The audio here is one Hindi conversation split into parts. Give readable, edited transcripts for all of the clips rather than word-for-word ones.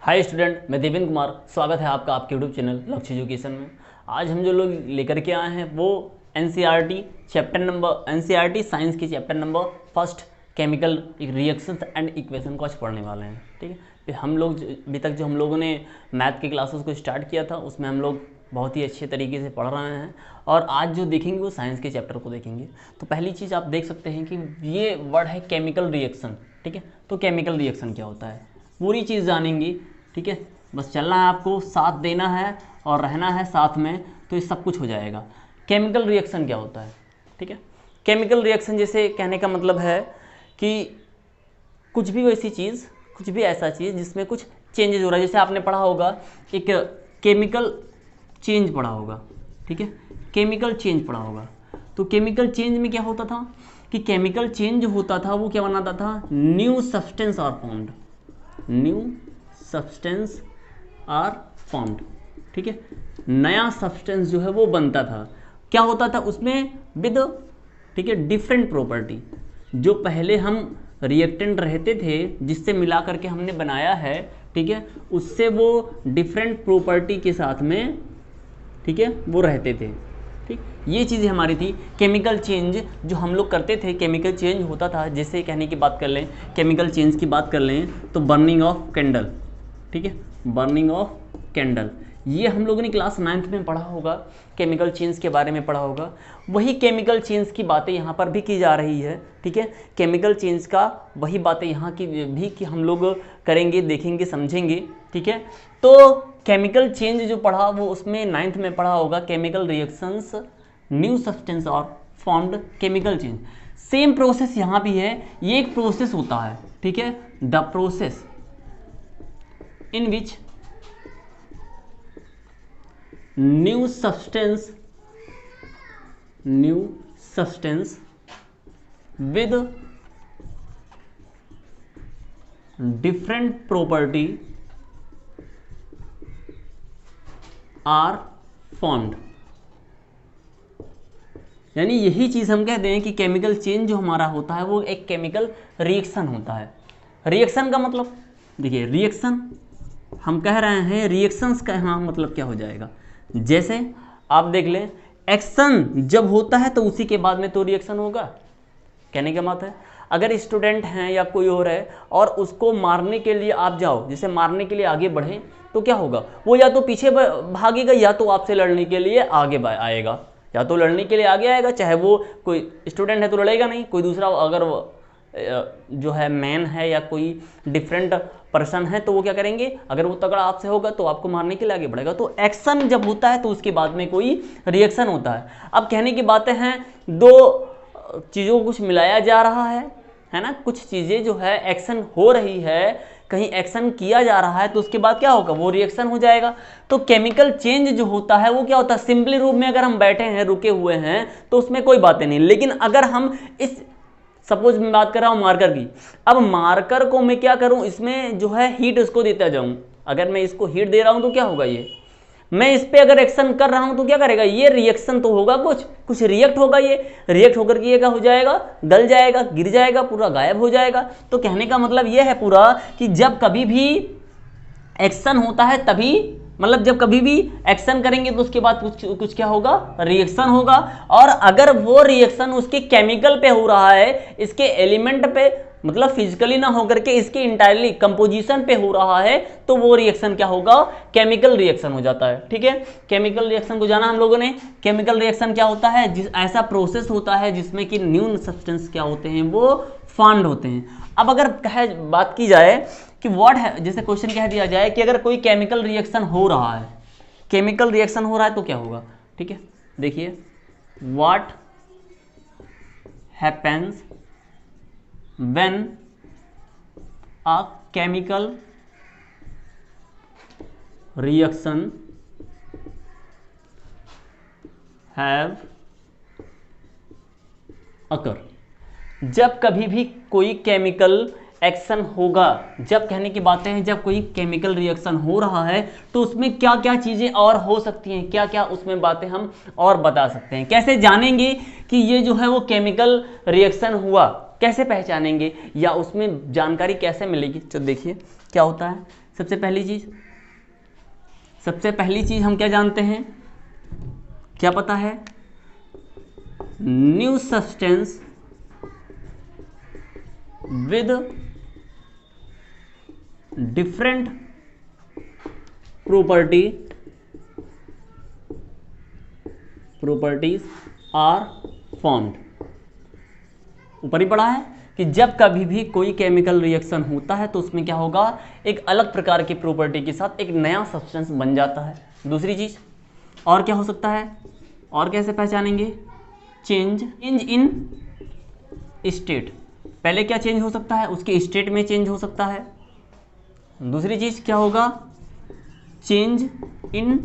हाय स्टूडेंट, मैं देवेंद्र कुमार। स्वागत है आपका आपके यूट्यूब चैनल लक्ष्य एजुकेशन में। आज हम जो लोग लेकर के आए हैं वो एनसीईआरटी साइंस के chapter number first chemical reactions and equation को आज पढ़ने वाले हैं। ठीक है, फिर हम लोग अभी तक जो हम लोगों ने मैथ के क्लासेस को स्टार्ट किया था उसमें हम लोग बहुत ही अच्छे तरीके से पढ़ रहे हैं और आज जो देखेंगे वो साइंस के चैप्टर को देखेंगे। तो पहली चीज़ आप देख सकते हैं कि ये वर्ड है केमिकल रिएक्शन। ठीक है, तो केमिकल रिएक्शन क्या होता है पूरी चीज़ जानेंगे। ठीक है, बस चलना है, आपको साथ देना है और रहना है साथ में, तो ये सब कुछ हो जाएगा। केमिकल रिएक्शन क्या होता है? ठीक है, केमिकल रिएक्शन जैसे कहने का मतलब है कि कुछ भी वैसी चीज़, कुछ भी ऐसा चीज़ जिसमें कुछ चेंजेज हो रहा है। जैसे आपने पढ़ा होगा एक केमिकल चेंज पढ़ा होगा। ठीक है, केमिकल चेंज पढ़ा होगा। तो केमिकल चेंज में क्या होता था कि केमिकल चेंज जो होता था वो क्या बनाता था, new substance are formed, new substance are formed. ठीक है, नया सब्सटेंस जो है वो बनता था। क्या होता था उसमें विद, ठीक है, डिफरेंट प्रॉपर्टी। जो पहले हम रिएक्टेंट रहते थे जिससे मिला करके हमने बनाया है, ठीक है, उससे वो डिफरेंट प्रॉपर्टी के साथ में, ठीक है, वो रहते थे। ठीक, ये चीज़ें हमारी थी केमिकल चेंज जो हम लोग करते थे। केमिकल चेंज होता था, जैसे कहने की बात कर लें, केमिकल चेंज की बात कर लें तो बर्निंग ऑफ कैंडल। ठीक है, बर्निंग ऑफ कैंडल, ये हम लोगों ने क्लास 9th में पढ़ा होगा, केमिकल चेंज के बारे में पढ़ा होगा। वही केमिकल चेंज की बातें यहाँ पर भी की जा रही है। ठीक है, केमिकल चेंज का वही बातें यहाँ की भी कि हम लोग करेंगे, देखेंगे, समझेंगे। ठीक है, तो केमिकल चेंज जो पढ़ा वो उसमें 9th में पढ़ा होगा, केमिकल रिएक्शंस, न्यू सब्सटेंस और formed, chemical change. Same process यहाँ भी है। ये एक प्रोसेस होता है, ठीक है, the process in which new substance with different property are formed। यानी यही चीज हम कहते हैं कि केमिकल चेंज जो हमारा होता है वो एक केमिकल रिएक्शन होता है। रिएक्शन का मतलब देखिए, रिएक्शन हम कह रहे हैं, रिएक्शंस का यहाँ मतलब क्या हो जाएगा, जैसे आप देख लें, एक्शन जब होता है तो उसी के बाद में तो रिएक्शन होगा। कहने का बात है, अगर स्टूडेंट हैं या कोई और है और उसको मारने के लिए आप जाओ, जैसे मारने के लिए आगे बढ़े, तो क्या होगा, वो या तो पीछे भागेगा या तो आपसे लड़ने के लिए आगे आएगा, या तो लड़ने के लिए आगे आएगा। चाहे वो कोई स्टूडेंट है तो लड़ेगा नहीं, कोई दूसरा अगर जो है मैन है या कोई डिफरेंट पर्सन है तो वो क्या करेंगे, अगर वो तगड़ा आपसे होगा तो आपको मारने के लिए आगे बढ़ेगा। तो एक्शन जब होता है तो उसके बाद में कोई रिएक्शन होता है। अब कहने की बातें हैं, दो चीज़ों को कुछ मिलाया जा रहा है ना, कुछ चीज़ें जो है एक्शन हो रही है, कहीं एक्शन किया जा रहा है तो उसके बाद क्या होगा, वो रिएक्शन हो जाएगा। तो केमिकल चेंज जो होता है वो क्या होता है, सिंपली रूप में अगर हम बैठे हैं, रुके हुए हैं, तो उसमें कोई बातें नहीं। लेकिन अगर हम इस, सपोज मैं बात कर रहा हूं मार्कर की, अब मार्कर को मैं क्या करूं, इसमें जो है हीट इसको देता जाऊं। अगर मैं इसको हीट दे रहा हूं तो क्या होगा, ये मैं इस पे अगर एक्शन कर रहा हूं तो क्या करेगा, ये रिएक्शन तो होगा, कुछ रिएक्ट होगा, ये रिएक्ट होकर के ये क्या हो जाएगा, गल जाएगा, गिर जाएगा, पूरा गायब हो जाएगा। तो कहने का मतलब ये है पूरा कि जब कभी भी एक्शन होता है तभी, मतलब जब कभी भी एक्शन करेंगे तो उसके बाद कुछ क्या होगा, रिएक्शन होगा। और अगर वो रिएक्शन उसके केमिकल पे हो रहा है, इसके एलिमेंट पे, मतलब फिजिकली ना होकर के इसके इंटायरली कंपोजिशन पे हो रहा है, तो वो रिएक्शन क्या होगा, केमिकल रिएक्शन हो जाता है। ठीक है, केमिकल रिएक्शन को जाना हम लोगों ने। केमिकल रिएक्शन क्या होता है, ऐसा प्रोसेस होता है जिसमें कि न्यू सब्सटेंस क्या होते हैं, वो फॉर्म्ड होते हैं। अब अगर बात की जाए कि व्हाट है, जैसे क्वेश्चन कह दिया जाए कि अगर कोई केमिकल रिएक्शन हो रहा है, केमिकल रिएक्शन हो रहा है तो क्या होगा। ठीक है, देखिए, what happens when a chemical reaction have occur. जब कभी भी कोई केमिकल एक्शन होगा, जब कहने की बातें हैं, जब कोई केमिकल रिएक्शन हो रहा है तो उसमें क्या क्या चीजें और हो सकती हैं, क्या क्या उसमें बातें हम और बता सकते हैं। कैसे जानेंगे कि ये जो है वो केमिकल रिएक्शन हुआ, कैसे पहचानेंगे या उसमें जानकारी कैसे मिलेगी। तो देखिए क्या होता है, सबसे पहली चीज हम क्या जानते हैं, क्या पता है, new substance with different properties are formed. ऊपर ही पढ़ा है कि जब कभी भी कोई केमिकल रिएक्शन होता है तो उसमें क्या होगा, एक अलग प्रकार की प्रॉपर्टी के साथ एक नया सब्सटेंस बन जाता है। दूसरी चीज और क्या हो सकता है, और कैसे पहचानेंगे, चेंज इन स्टेट। पहले क्या चेंज हो सकता है, उसके स्टेट में चेंज हो सकता है। दूसरी चीज क्या होगा, चेंज इन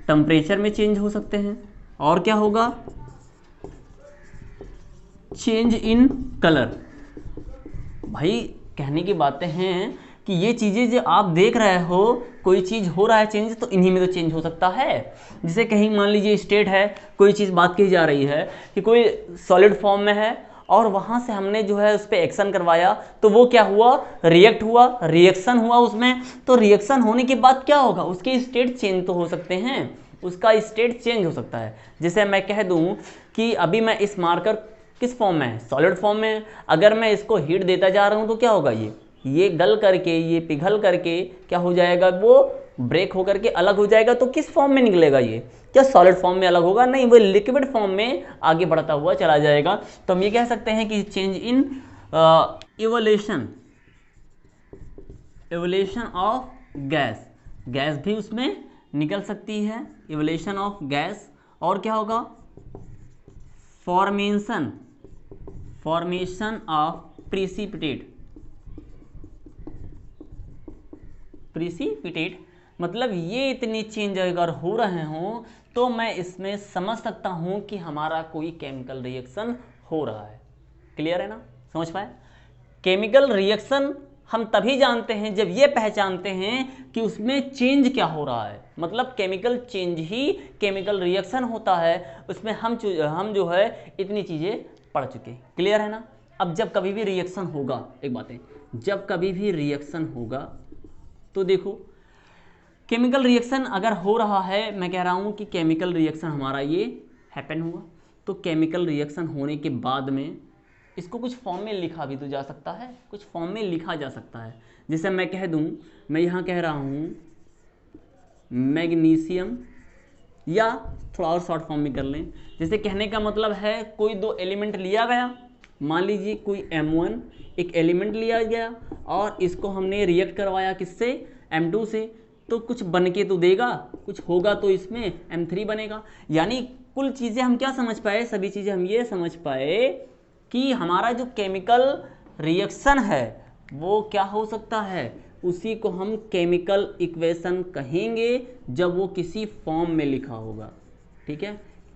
टेम्परेचर में चेंज हो सकते हैं। और क्या होगा, चेंज इन कलर। भाई कहने की बातें हैं कि ये चीज़ें जो आप देख रहे हो, कोई चीज़ हो रहा है चेंज, तो इन्हीं में तो चेंज हो सकता है। जैसे कहीं मान लीजिए स्टेट है, कोई चीज़ बात कही जा रही है कि कोई सॉलिड फॉर्म में है और वहाँ से हमने जो है उस पर एक्शन करवाया, तो वो क्या हुआ, रिएक्ट हुआ, रिएक्शन हुआ उसमें। तो रिएक्शन होने के बाद क्या होगा, उसके स्टेट चेंज तो हो सकते हैं, उसका स्टेट चेंज हो सकता है। जैसे मैं कह दूँ कि अभी मैं इस मार्कर किस फॉर्म में है, सॉलिड फॉर्म में। अगर मैं इसको हीट देता जा रहा हूँ तो क्या होगा, ये गल करके, ये पिघल करके क्या हो जाएगा, वो ब्रेक होकर के अलग हो जाएगा। तो किस फॉर्म में निकलेगा, ये क्या सॉलिड फॉर्म में अलग होगा, नहीं, वो लिक्विड फॉर्म में आगे बढ़ता हुआ चला जाएगा। तो हम ये कह सकते हैं कि change in evolution of gas भी उसमें निकल सकती है, इवोल्यूशन ऑफ गैस। और क्या होगा, फॉर्मेशन ऑफ प्रिसिपिटेट। मतलब ये इतनी चेंज अगर हो रहे हों तो मैं इसमें समझ सकता हूं कि हमारा कोई केमिकल रिएक्शन हो रहा है। क्लियर है ना, समझ पाए। केमिकल रिएक्शन हम तभी जानते हैं जब ये पहचानते हैं कि उसमें चेंज क्या हो रहा है। मतलब केमिकल चेंज ही केमिकल रिएक्शन होता है। उसमें हम जो है इतनी चीज़ें पढ़ चुके। क्लियर है ना। अब जब कभी भी रिएक्शन होगा, एक बात है, जब कभी भी रिएक्शन होगा तो देखो, केमिकल रिएक्शन अगर हो रहा है, मैं कह रहा हूँ कि केमिकल रिएक्शन हमारा ये हैपन हुआ, तो केमिकल रिएक्शन होने के बाद में इसको कुछ फॉर्म में लिखा भी तो जा सकता है, कुछ फॉर्म में लिखा जा सकता है। जैसे मैं कह दूं, मैं यहाँ कह रहा हूँ मैग्नीशियम, या थोड़ा और शॉर्ट फॉर्म में कर लें। जैसे कहने का मतलब है कोई दो एलिमेंट लिया गया, मान लीजिए कोई M1 एक एलिमेंट लिया गया और इसको हमने रिएक्ट करवाया किससे, M2 से, तो कुछ बन के तो देगा, कुछ होगा तो इसमें M3 बनेगा। यानी कुल चीज़ें हम क्या समझ पाए, सभी चीज़ें हम ये समझ पाए कि हमारा जो केमिकल रिएक्शन है वो क्या हो सकता है, उसी को हम केमिकल इक्वेशन कहेंगे जब वो किसी फॉर्म में लिखा होगा। ठीक है,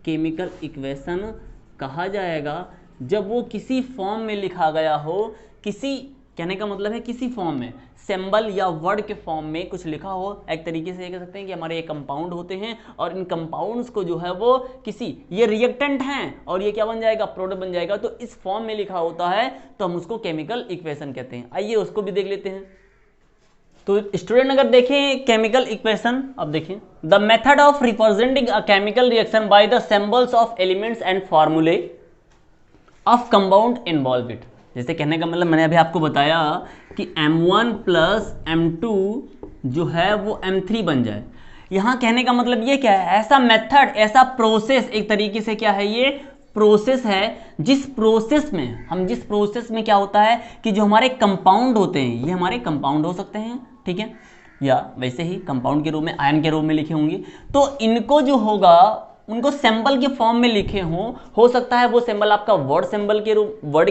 केमिकल इक्वेशन कहा जाएगा जब वो किसी फॉर्म में लिखा गया हो, किसी, कहने का मतलब है किसी फॉर्म में, सिंबल या वर्ड के फॉर्म में कुछ लिखा हो। एक तरीके से ये कह सकते हैं कि हमारे ये कंपाउंड होते हैं और इन कंपाउंड्स को जो है वो किसी, ये रिएक्टेंट हैं और ये क्या बन जाएगा, प्रोडक्ट बन जाएगा। तो इस फॉर्म में लिखा होता है तो हम उसको केमिकल इक्वेशन कहते हैं। आइए उसको भी देख लेते हैं। तो स्टूडेंट अगर देखें केमिकल इक्वेशन, अब देखें, the method of representing a chemical reaction by the symbols of elements and फॉर्मूले ऑफ कंपाउंड इन्वॉल्व इट। जैसे कहने का मतलब मैंने अभी आपको बताया कि M1 प्लस M2 जो है वो M3 बन जाए। यहाँ कहने का मतलब ये क्या है, ऐसा मेथड, ऐसा प्रोसेस, एक तरीके से क्या है, ये प्रोसेस है जिस प्रोसेस में क्या होता है कि जो हमारे कंपाउंड होते हैं, ये हमारे कंपाउंड हो सकते हैं, ठीक है, या वैसे ही कंपाउंड के रूप में, आयन के रूप में लिखे होंगे, तो इनको जो होगा उनको सिंबल के फॉर्म में लिखे हो सकता है वो सिंबल आपका वर्ड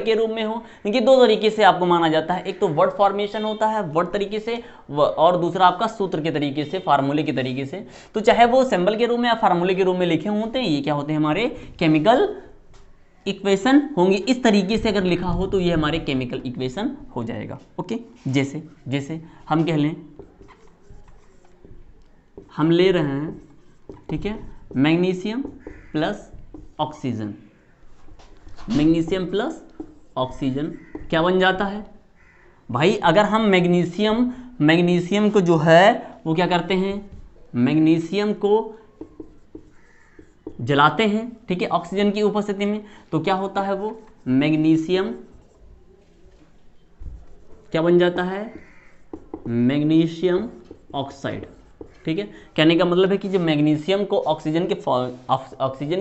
के रूप में हो। क्योंकि दो तरीके से आपको माना जाता है, एक तो वर्ड फॉर्मेशन होता है वर्ड तरीके से, और दूसरा आपका सूत्र के तरीके से, फार्मूले के तरीके से। तो चाहे वो सिंबल के रूप में या फार्मूले के रूप में लिखे होते हैं, ये क्या होते हैं, हमारे केमिकल इक्वेशन होंगे। इस तरीके से अगर लिखा हो तो ये हमारे केमिकल इक्वेशन हो जाएगा। ओके, जैसे हम कह लें, हम ले रहे हैं, ठीक है, magnesium plus oxygen, magnesium plus oxygen क्या बन जाता है, भाई अगर हम मैग्नीशियम को जो है वो क्या करते हैं, मैग्नीशियम को जलाते हैं, ठीक है, ऑक्सीजन की उपस्थिति में, तो क्या होता है, वो मैग्नीशियम क्या बन जाता है, मैग्नीशियम ऑक्साइड। ठीक है, कहने का मतलब है कि जब मैग्नीशियम को ऑक्सीजन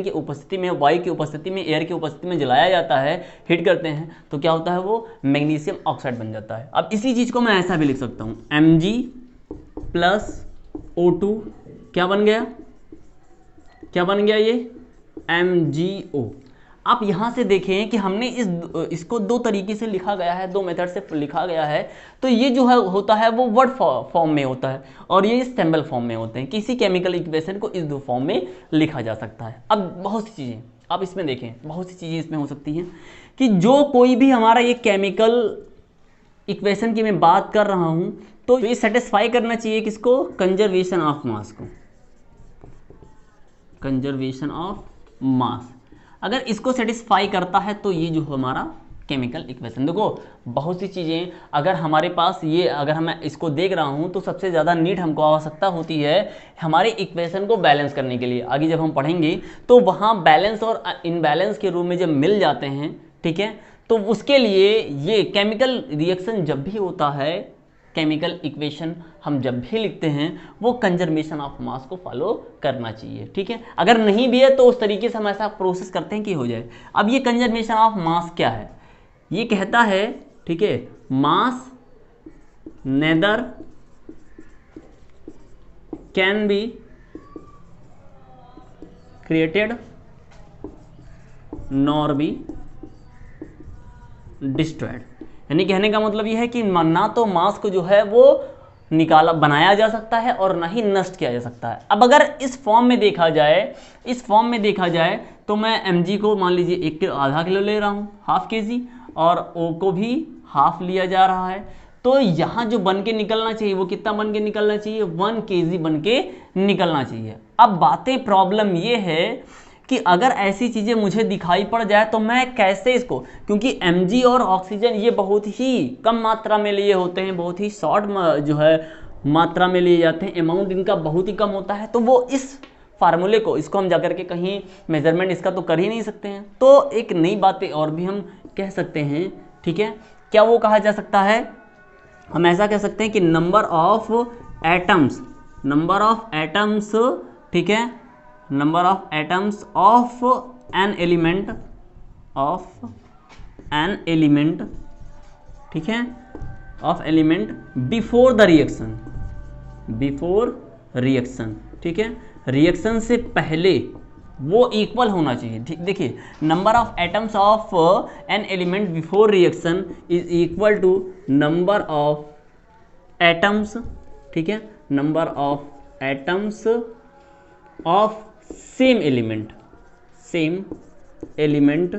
की उपस्थिति में, वायु की उपस्थिति में, एयर की उपस्थिति में जलाया जाता है, हीट करते हैं, तो क्या होता है, वो मैग्नीशियम ऑक्साइड बन जाता है। अब इसी चीज को मैं ऐसा भी लिख सकता हूं, Mg+O2 क्या बन गया, क्या बन गया, ये MgO। आप यहां से देखें कि हमने इसको दो तरीके से लिखा गया है, दो मेथड से लिखा गया है। तो ये जो है होता है वो वर्ड फॉर्म में होता है और ये सिंबल फॉर्म में होते हैं। किसी केमिकल इक्वेशन को इस दो फॉर्म में लिखा जा सकता है। अब बहुत सी चीजें आप इसमें देखें, बहुत सी चीजें इसमें हो सकती हैं कि जो कोई भी हमारा ये केमिकल इक्वेशन की मैं बात कर रहा हूं, तो ये सेटिस्फाई करना चाहिए किसको, कंजर्वेशन ऑफ मास को, कंजर्वेशन ऑफ मास। अगर इसको सेटिस्फाई करता है तो ये जो हमारा केमिकल इक्वेशन, देखो बहुत सी चीज़ें अगर हमारे पास ये, अगर मैं इसको देख रहा हूँ तो सबसे ज़्यादा नीड हमको आवश्यकता होती है हमारे इक्वेशन को बैलेंस करने के लिए। आगे जब हम पढ़ेंगे तो वहाँ बैलेंस और इनबैलेंस के रूप में जब मिल जाते हैं, ठीक है, तो उसके लिए ये केमिकल रिएक्शन जब भी होता है, केमिकल इक्वेशन हम जब भी लिखते हैं, वो कंजर्वेशन ऑफ मास को फॉलो करना चाहिए। ठीक है, अगर नहीं भी है तो उस तरीके से हम ऐसा प्रोसेस करते हैं कि हो जाए। अब ये कंजर्वेशन ऑफ मास क्या है, ये कहता है, ठीक है, mass neither can be created nor be destroyed. यानी कहने का मतलब यह है कि ना तो मास को जो है वो बनाया जा सकता है और ना ही नष्ट किया जा सकता है। अब अगर इस फॉर्म में देखा जाए, तो मैं mg को मान लीजिए 1 किलो, आधा किलो ले रहा हूँ, हाफ kg, और O को भी हाफ लिया जा रहा है, तो यहाँ जो बन के निकलना चाहिए वो कितना बन के निकलना चाहिए, 1 kg बन के निकलना चाहिए। अब प्रॉब्लम ये है कि अगर ऐसी चीज़ें मुझे दिखाई पड़ जाए तो मैं कैसे इसको, क्योंकि Mg और ऑक्सीजन ये बहुत ही कम मात्रा में लिए होते हैं, बहुत ही शॉर्ट जो है मात्रा में लिए जाते हैं, अमाउंट इनका बहुत ही कम होता है, तो वो इस फार्मूले को, इसको हम जाकर के कहीं मेजरमेंट इसका तो कर ही नहीं सकते हैं। तो एक नई बातें और भी हम कह सकते हैं, ठीक है, क्या वो कहा जा सकता है, हम ऐसा कह सकते हैं कि नंबर ऑफ एटम्स, ठीक है, number of atoms of an element, ठीक है, ऑफ एलिमेंट बिफोर रिएक्शन, ठीक है, रिएक्शन से पहले वो इक्वल होना चाहिए। ठीक, देखिए number of atoms of an element before reaction is equal to number of atoms, ठीक है, number of atoms of same element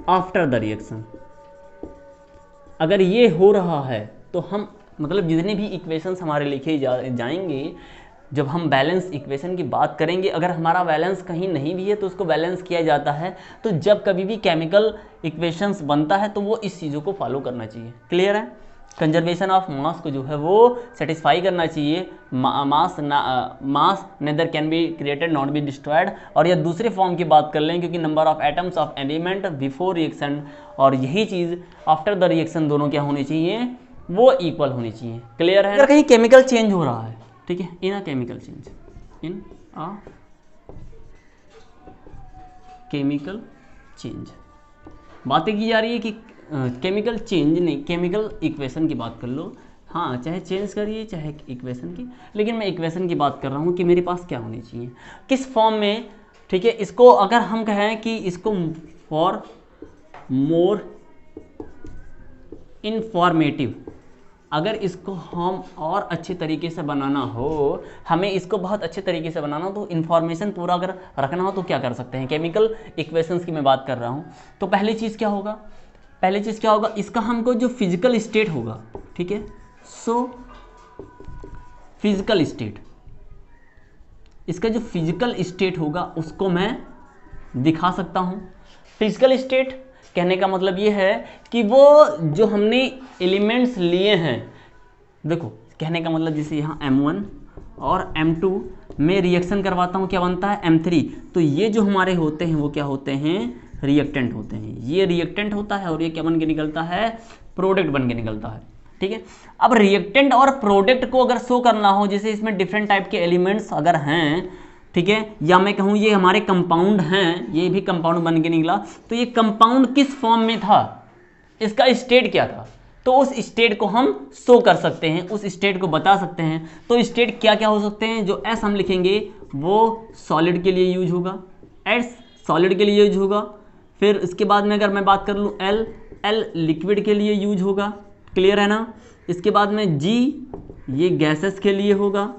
after the reaction. अगर ये हो रहा है तो हम, मतलब जितने भी इक्वेशंस हमारे लिखे जाएंगे, जब हम बैलेंस इक्वेशन की बात करेंगे, अगर हमारा बैलेंस कहीं नहीं भी है तो उसको बैलेंस किया जाता है। तो जब कभी भी केमिकल इक्वेशंस बनता है तो वो इस चीज़ों को फॉलो करना चाहिए। क्लियर है, कंजर्वेशन ऑफ मास को जो है वो सेटिस्फाई करना चाहिए, mass neither can be created not be destroyed. और या दूसरे फॉर्म की बात कर लें, क्योंकि number of atoms of element before reaction और यही चीज़ आफ्टर द रिएक्शन दोनों क्या होनी चाहिए, वो इक्वल होनी चाहिए। क्लियर है, अगर कहीं केमिकल चेंज हो रहा है, ठीक है, इन अ केमिकल चेंज, बातें की जा रही है कि केमिकल चेंज नहीं, केमिकल इक्वेशन की बात कर लो, हाँ, चाहे चेंज करिए चाहे इक्वेशन की, लेकिन मैं इक्वेशन की बात कर रहा हूँ कि मेरे पास क्या होनी चाहिए, किस फॉर्म में। ठीक है, इसको अगर हम कहें कि इसको फॉर मोर इंफॉर्मेटिव, अगर इसको हम और अच्छे तरीके से बनाना हो, हमें इसको बहुत अच्छे तरीके से बनाना हो, तो इन्फॉर्मेशन पूरा अगर रखना हो तो क्या कर सकते हैं, केमिकल इक्वेशंस की मैं बात कर रहा हूँ। तो पहली चीज़ क्या होगा, इसका हमको जो फिजिकल स्टेट होगा, ठीक है, सो फिजिकल स्टेट, इसका जो फिजिकल स्टेट होगा उसको मैं दिखा सकता हूँ। फिजिकल स्टेट कहने का मतलब ये है कि वो जो हमने एलिमेंट्स लिए हैं, देखो कहने का मतलब जैसे यहाँ M1 और M2 में रिएक्शन करवाता हूँ, क्या बनता है M3। तो ये जो हमारे होते हैं वो क्या होते हैं, रिएक्टेंट होते हैं। ये रिएक्टेंट होता है और ये क्या बन के निकलता है, प्रोडक्ट बन के निकलता है। ठीक है, अब रिएक्टेंट और प्रोडक्ट को अगर शो करना हो, जैसे इसमें डिफरेंट टाइप के एलिमेंट्स अगर हैं, ठीक है, या मैं कहूँ ये हमारे कंपाउंड हैं, ये भी कंपाउंड बन के निकला, तो ये कंपाउंड किस फॉर्म में था, इसका स्टेट क्या था, तो उस स्टेट को हम शो कर सकते हैं, उस स्टेट को बता सकते हैं। तो स्टेट क्या क्या हो सकते हैं, जो एस हम लिखेंगे वो सॉलिड के लिए यूज होगा, एस सॉलिड के लिए यूज होगा। फिर इसके बाद में अगर मैं बात कर लूँ एल, एल लिक्विड के लिए यूज होगा, क्लियर है ना। इसके बाद में जी, ये गैसेस के लिए होगा।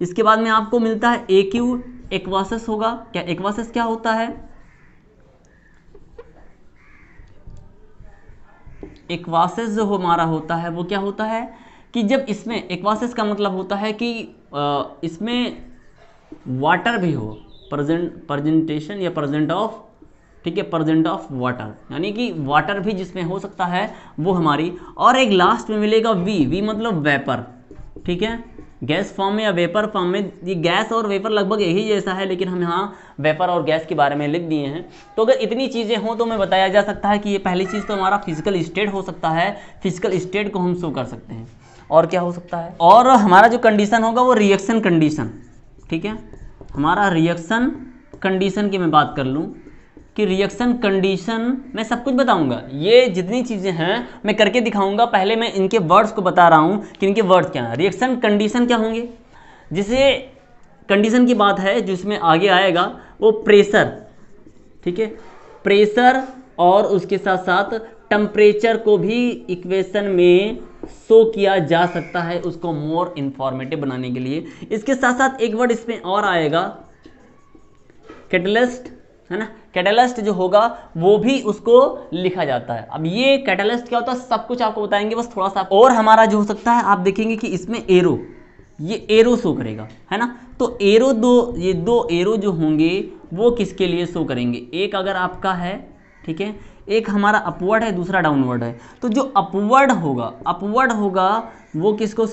इसके बाद में आपको मिलता है ए क्यू, एक्वासस होगा। क्या एक्वासस क्या होता है, एक्वासस जो हमारा होता है वो क्या होता है कि जब इसमें, एक्वासस का मतलब होता है कि इसमें वाटर भी हो, प्रेजेंटेशन या प्रेजेंट ऑफ, ठीक है, प्रेजेंट ऑफ वाटर, यानी कि वाटर भी जिसमें हो सकता है वो हमारी। और एक लास्ट में मिलेगा वी, वी मतलब वेपर, ठीक है, गैस फॉर्म में या वेपर फॉर्म में। ये गैस और वेपर लगभग यही जैसा है, लेकिन हम यहाँ वेपर और गैस के बारे में लिख दिए हैं। तो अगर इतनी चीज़ें हों तो मैं बताया जा सकता है कि ये पहली चीज़ तो हमारा फिजिकल स्टेट हो सकता है, फिजिकल स्टेट को हम शो कर सकते हैं। और क्या हो सकता है, और हमारा जो कंडीशन होगा वो रिएक्शन कंडीशन, ठीक है, हमारा रिएक्शन कंडीशन की मैं बात कर लूँ कि रिएक्शन कंडीशन मैं सब कुछ बताऊंगा, ये जितनी चीज़ें हैं मैं करके दिखाऊंगा। पहले मैं इनके वर्ड्स को बता रहा हूँ कि इनके वर्ड्स क्या हैं। रिएक्शन कंडीशन क्या होंगे, जिसे कंडीशन की बात है जिसमें आगे आएगा वो प्रेशर, ठीक है, प्रेशर और उसके साथ साथ टेम्परेचर को भी इक्वेशन में शो किया जा सकता है, उसको मोर इंफॉर्मेटिव बनाने के लिए। इसके साथ साथ एक वर्ड इसमें और आएगा, कैटलिस्ट, है ना, कैटलिस्ट जो होगा वो भी उसको लिखा जाता है। अब ये कैटलिस्ट क्या होता है सब कुछ आपको बताएंगे, बस थोड़ा सा। और हमारा जो हो सकता है, आप देखेंगे कि इसमें एरो, ये एरो शो करेगा, है ना। तो एरो ये दो एरो जो होंगे वो किसके लिए शो करेंगे, एक अगर आपका है, ठीक है, एक हमारा अपवर्ड है, दूसरा डाउनवर्ड है। तो जो अपवर्ड होगा वो किसको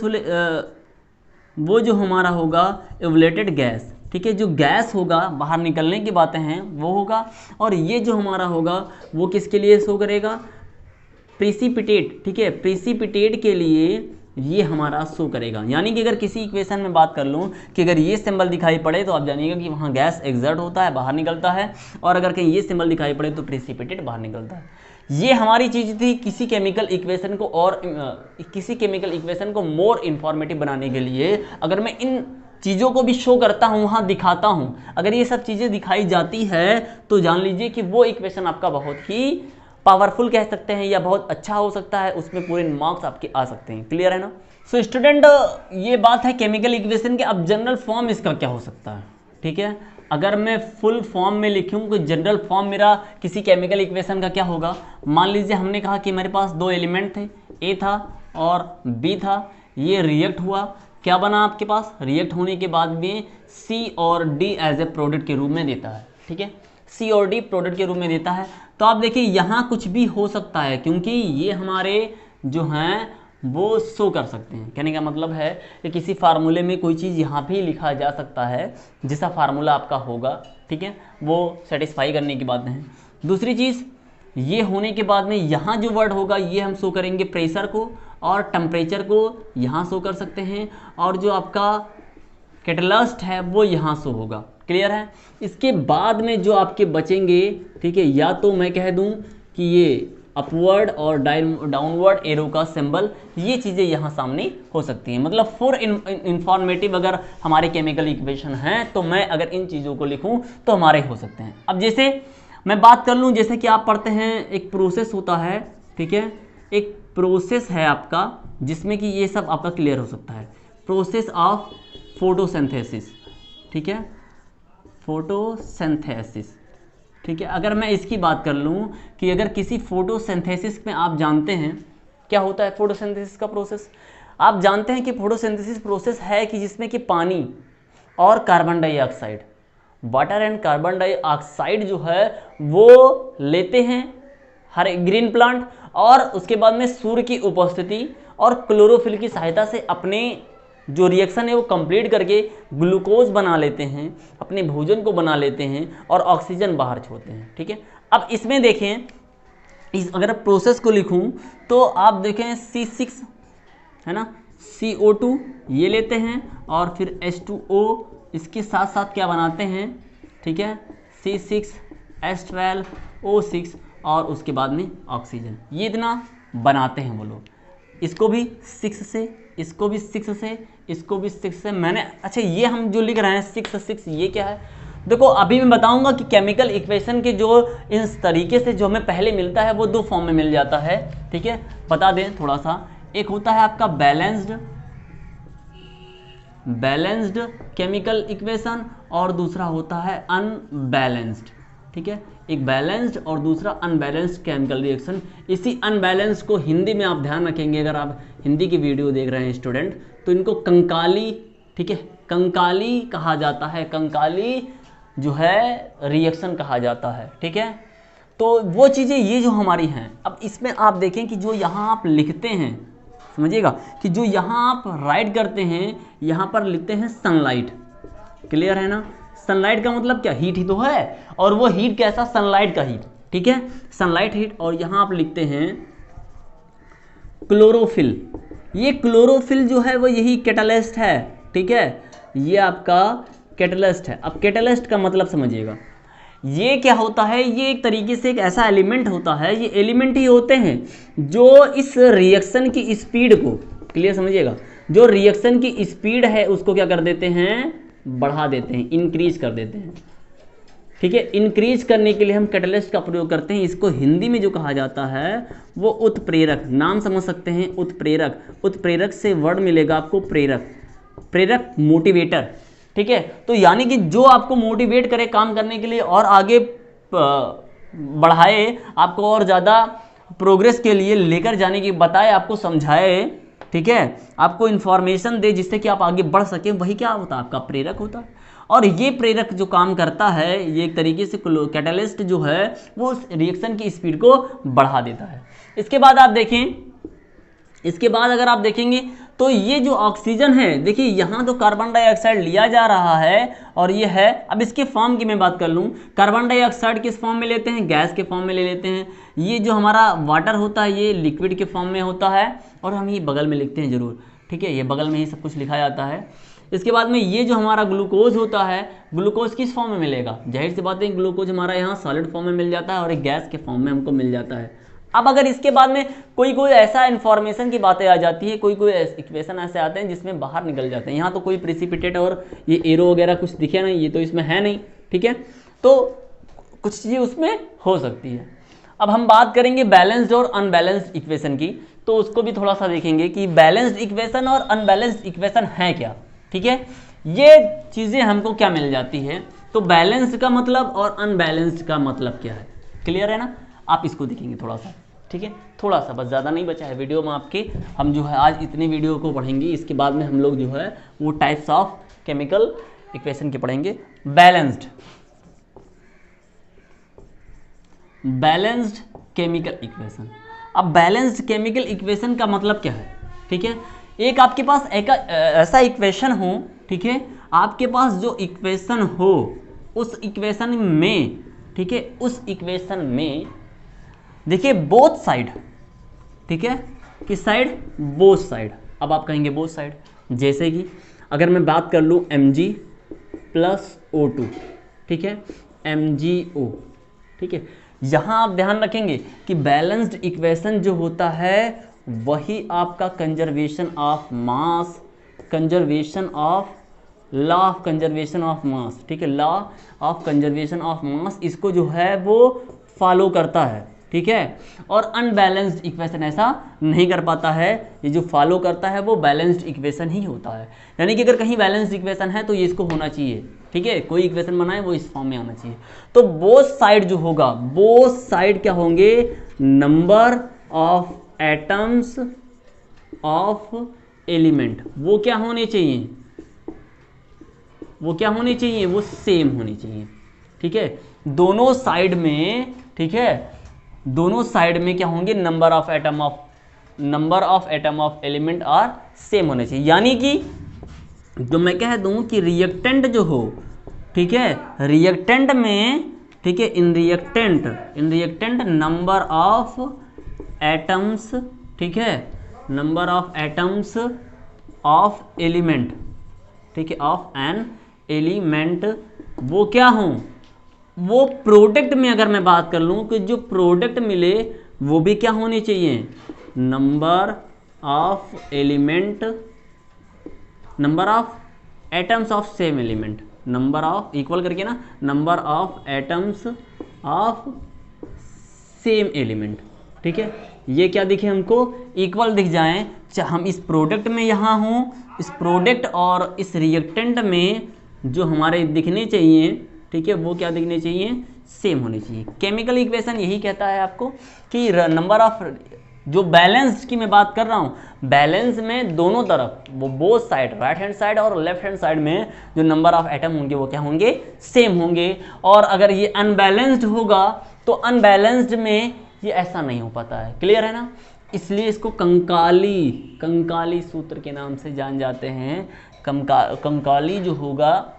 वो जो हमारा होगा एवलेटेड गैस, ठीक है, जो गैस होगा बाहर निकलने की बातें हैं वो होगा। और ये जो हमारा होगा वो किसके लिए शो करेगा, प्रेसिपिटेट, ठीक है, प्रेसिपिटेट के लिए ये हमारा शो करेगा। यानी कि अगर किसी इक्वेशन में बात कर लूँ कि अगर ये सिंबल दिखाई पड़े तो आप जानिएगा कि वहाँ गैस एक्सर्ट होता है, बाहर निकलता है, और अगर कहीं ये सिंबल दिखाई पड़े तो प्रेसिपिटेट बाहर निकलता है। ये हमारी चीज़ थी किसी केमिकल इक्वेशन को और किसी केमिकल इक्वेशन को मोर इन्फॉर्मेटिव बनाने के लिए। अगर मैं इन चीज़ों को भी शो करता हूँ, वहाँ दिखाता हूँ, अगर ये सब चीज़ें दिखाई जाती है तो जान लीजिए कि वो इक्वेशन आपका बहुत ही पावरफुल कह सकते हैं या बहुत अच्छा हो सकता है, उसमें पूरे मार्क्स आपके आ सकते हैं। क्लियर है ना। सो स्टूडेंट, ये बात है केमिकल इक्वेशन के। अब जनरल फॉर्म इसका क्या हो सकता है, ठीक है, अगर मैं फुल फॉर्म में लिखूँ तो जनरल फॉर्म मेरा किसी केमिकल इक्वेशन का क्या होगा। मान लीजिए हमने कहा कि मेरे पास दो एलिमेंट थे, ए था और बी था, ये रिएक्ट हुआ, क्या बना आपके पास, रिएक्ट होने के बाद में सी और डी एज ए प्रोडक्ट के रूप में देता है, ठीक है, सी और डी प्रोडक्ट के रूप में देता है। तो आप देखिए यहाँ कुछ भी हो सकता है, क्योंकि ये हमारे जो हैं वो शो कर सकते हैं। कहने का मतलब है कि किसी फार्मूले में कोई चीज़ यहाँ भी लिखा जा सकता है, जैसा फार्मूला आपका होगा, ठीक है, वो सेटिस्फाई करने की बातें हैं। दूसरी चीज़, ये होने के बाद में यहाँ जो वर्ड होगा ये हम शो करेंगे प्रेशर को, और टेम्परेचर को यहाँ शो कर सकते हैं, और जो आपका कैटलिस्ट है वो यहाँ शो होगा। क्लियर है। इसके बाद में जो आपके बचेंगे, ठीक है, या तो मैं कह दूँ कि ये अपवर्ड और डाउनवर्ड एरो का सिंबल, ये चीज़ें यहाँ सामने हो सकती हैं। मतलब फॉर इंफॉर्मेटिव अगर हमारे केमिकल इक्वेशन हैं तो मैं अगर इन चीज़ों को लिखूँ तो हमारे हो सकते हैं। अब जैसे मैं बात कर लूँ, जैसे कि आप पढ़ते हैं एक प्रोसेस होता है, ठीक है, एक प्रोसेस है आपका जिसमें कि ये सब आपका क्लियर हो सकता है। प्रोसेस ऑफ फोटोसिंथेसिस, ठीक है, फोटोसिंथेसिस, ठीक है। अगर मैं इसकी बात कर लूँ कि अगर किसी फोटोसिंथेसिस में आप जानते हैं क्या होता है फोटोसिंथेसिस का प्रोसेस, आप जानते हैं कि फोटोसिंथेसिस प्रोसेस है कि जिसमें कि पानी और carbon dioxide, water and carbon dioxide जो है वो लेते हैं ग्रीन प्लांट, और उसके बाद में सूर्य की उपस्थिति और क्लोरोफिल की सहायता से अपने जो रिएक्शन है वो कंप्लीट करके ग्लूकोज बना लेते हैं, अपने भोजन को बना लेते हैं और ऑक्सीजन बाहर छोड़ते हैं। ठीक है, अब इसमें देखें, अगर प्रोसेस को लिखूं तो आप देखें C6 है ना, CO2 ये लेते हैं और फिर H2O इसके साथ साथ क्या बनाते हैं, ठीक है, C6H12O6 और उसके बाद में ऑक्सीजन, ये इतना बनाते हैं वो लोग। इसको भी 6 से, इसको भी 6 से, इसको भी 6 से। मैंने अच्छा ये हम जो लिख रहे हैं 6 ये क्या है, देखो अभी मैं बताऊंगा कि केमिकल इक्वेशन के जो इस तरीके से जो हमें पहले मिलता है वो दो फॉर्म में मिल जाता है। ठीक है, बता दें थोड़ा सा, एक होता है आपका बैलेंस्ड केमिकल इक्वेशन और दूसरा होता है अनबैलेंस्ड। ठीक है, एक बैलेंस्ड और दूसरा अनबैलेंस्ड केमिकल रिएक्शन। इसी अनबैलेंस्ड को हिंदी में आप ध्यान रखेंगे, अगर आप हिंदी की वीडियो देख रहे हैं स्टूडेंट, तो इनको कंकाली, ठीक है, कंकाली कहा जाता है, कंकाली जो है रिएक्शन कहा जाता है। ठीक है, तो वो चीज़ें ये जो हमारी हैं, अब इसमें आप देखें कि जो यहाँ आप लिखते हैं, समझिएगा कि जो यहाँ आप राइट करते हैं, यहाँ पर लिखते हैं सनलाइट। क्लियर है ना, सनलाइट का मतलब क्या, हीट ही तो है, और वो हीट कैसा, सनलाइट का हीट। ठीक है, सनलाइट हीट। और यहाँ आप लिखते हैं क्लोरोफिल, ये क्लोरोफिल जो है वो यही कैटलिस्ट है। ठीक है, ये आपका कैटलिस्ट है। अब कैटलिस्ट का मतलब समझिएगा, ये क्या होता है, ये एक तरीके से एक ऐसा एलिमेंट होता है, ये एलिमेंट ही होते हैं जो इस रिएक्शन की स्पीड को, क्लियर समझिएगा, जो रिएक्शन की स्पीड है उसको क्या कर देते हैं, बढ़ा देते हैं, इंक्रीज कर देते हैं। ठीक है, इंक्रीज करने के लिए हम कैटलिस्ट का प्रयोग करते हैं। इसको हिंदी में जो कहा जाता है वो उत्प्रेरक, नाम समझ सकते हैं, उत्प्रेरक। उत्प्रेरक से वर्ड मिलेगा आपको प्रेरक, प्रेरक मोटिवेटर। ठीक है, तो यानी कि जो आपको मोटिवेट करे काम करने के लिए और आगे बढ़ाए, आपको और ज़्यादा प्रोग्रेस के लिए लेकर जाने की बताए, आपको समझाए, ठीक है, आपको इन्फॉर्मेशन दे जिससे कि आप आगे बढ़ सकें, वही क्या होता है, आपका प्रेरक होता है। और ये प्रेरक जो काम करता है, ये एक तरीके से कैटलिस्ट जो है वो उस रिएक्शन की स्पीड को बढ़ा देता है। इसके बाद आप देखें, इसके बाद अगर आप देखेंगे तो ये जो ऑक्सीजन है, देखिए यहाँ तो कार्बन डाइऑक्साइड लिया जा रहा है और ये है। अब इसके फॉर्म की मैं बात कर लूँ, कार्बन डाइऑक्साइड किस फॉर्म में लेते हैं, गैस के फॉर्म में ले लेते हैं। ये जो हमारा वाटर होता है ये लिक्विड के फॉर्म में होता है, और हम ये बगल में लिखते हैं जरूर। ठीक है, ये बगल में ही सब कुछ लिखा जाता है। इसके बाद में ये जो हमारा ग्लूकोज होता है, ग्लूकोज किस फॉर्म में मिलेगा, जाहिर सी बात है ग्लूकोज हमारा यहाँ सॉलिड फॉर्म में मिल जाता है और एक गैस के फॉर्म में हमको मिल जाता है। अब अगर इसके बाद में कोई ऐसा इन्फॉर्मेशन की बातें आ जाती है, कोई इक्वेशन ऐसे आते हैं जिसमें बाहर निकल जाते हैं। यहाँ तो कोई प्रेसिपिटेट और ये एरो वगैरह कुछ दिखे नहीं, ये तो इसमें है नहीं। ठीक है, तो कुछ चीज़ें उसमें हो सकती है। अब हम बात करेंगे बैलेंस्ड और अनबैलेंस्ड इक्वेशन की, तो उसको भी थोड़ा सा देखेंगे कि बैलेंस्ड इक्वेशन और अनबैलेंस्ड इक्वेशन है क्या। ठीक है, ये चीज़ें हमको क्या मिल जाती है, तो बैलेंस्ड का मतलब और अनबैलेंस्ड का मतलब क्या है, क्लियर है ना, आप इसको देखेंगे थोड़ा सा। ठीक है, थोड़ा सा, बस ज़्यादा नहीं बचा है वीडियो में आपके। हम जो है आज इतनी वीडियो को पढ़ेंगे, इसके बाद में हम लोग जो है वो टाइप्स ऑफ केमिकल इक्वेशन के पढ़ेंगे। Balanced chemical equation. अब बैलेंस्ड केमिकल इक्वेशन का मतलब क्या है, ठीक है, एक आपके पास एक ऐसा इक्वेशन हो, ठीक है, आपके पास जो इक्वेशन हो उस इक्वेशन में, ठीक है, उस इक्वेशन में देखिए बोथ साइड, ठीक है, किस साइड, बोथ साइड। अब आप कहेंगे बोथ साइड, जैसे कि अगर मैं बात कर लूँ Mg प्लस O2, ठीक है, MgO, ठीक है, यहाँ आप ध्यान रखेंगे कि बैलेंस्ड इक्वेशन जो होता है वही आपका conservation of mass, conservation of law of conservation of mass, ठीक है, law of conservation of mass, इसको जो है वो फॉलो करता है। ठीक है, और अनबैलेंस्ड इक्वेशन ऐसा नहीं कर पाता है, ये जो फॉलो करता है वो बैलेंस्ड इक्वेशन ही होता है। यानी कि अगर कहीं बैलेंस्ड इक्वेशन है तो ये इसको होना चाहिए। ठीक है, कोई इक्वेशन बनाए वो इस फॉर्म में आना चाहिए। तो बोथ साइड जो होगा, बोथ साइड क्या होंगे, number of atoms of element, वो क्या होने चाहिए, वो क्या होने चाहिए, वो सेम होनी चाहिए। ठीक है, दोनों साइड में, ठीक है, दोनों साइड में क्या होंगे, number of atom of element are same होने चाहिए। यानी कि जो मैं कह दूं कि रिएक्टेंट जो हो, ठीक है, रिएक्टेंट में, ठीक है, in reactant number of atoms, ठीक है, number of atoms of element, ठीक है, ऑफ एन एलिमेंट, वो क्या हो, वो प्रोडक्ट में अगर मैं बात कर लूं कि जो प्रोडक्ट मिले वो भी क्या होने चाहिए, number of element, number of atoms of same element, number of equal करके ना, number of atoms of same element, ठीक है, ये क्या दिखे हमको, इक्वल दिख जाए, चाहे हम इस प्रोडक्ट में यहाँ हों, इस प्रोडक्ट और इस रिएक्टेंट में जो हमारे दिखने चाहिए, ठीक है, वो क्या दिखने चाहिए, सेम होने चाहिए। केमिकल इक्वेशन यही कहता है आपको कि नंबर ऑफ, जो बैलेंस की मैं बात कर रहा हूँ, बैलेंस में दोनों तरफ, वो both side, right hand side और लेफ्ट हैंड साइड में जो नंबर ऑफ एटम होंगे वो क्या होंगे, सेम होंगे। और अगर ये अनबैलेंस्ड होगा तो अनबैलेंस्ड में ये ऐसा नहीं हो पाता है, क्लियर है ना। इसलिए इसको कंकाली सूत्र के नाम से जान जाते हैं। कंकाली जो होगा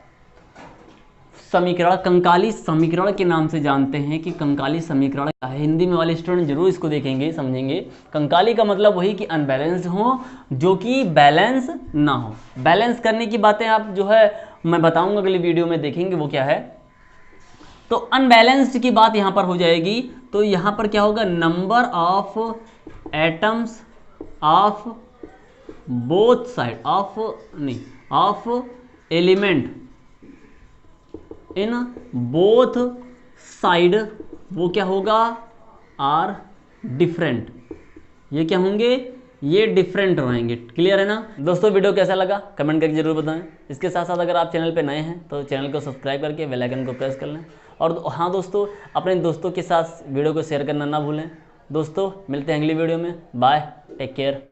समीकरण, कंकाली समीकरण के नाम से जानते हैं कि कंकाली समीकरण क्या है। हिंदी में वाले स्टूडेंट जरूर इसको देखेंगे, समझेंगे। कंकाली का मतलब वही कि अनबैलेंस्ड हो, जो कि बैलेंस ना हो। बैलेंस करने की बातें आप जो है मैं बताऊंगा अगली वीडियो में, देखेंगे वो क्या है। तो अनबैलेंस्ड की बात यहां पर हो जाएगी, तो यहां पर क्या होगा, number of atoms of both side of element in both side, वो क्या होगा, आर डिफरेंट। ये क्या होंगे, ये डिफरेंट रहेंगे, क्लियर है ना दोस्तों। वीडियो कैसा लगा कमेंट करके जरूर बताएं। इसके साथ साथ अगर आप चैनल पे नए हैं तो चैनल को सब्सक्राइब करके बेल आइकन को प्रेस कर लें। और हाँ दोस्तों, अपने दोस्तों के साथ वीडियो को शेयर करना ना भूलें। दोस्तों मिलते हैं अगली वीडियो में, बाय, टेक केयर।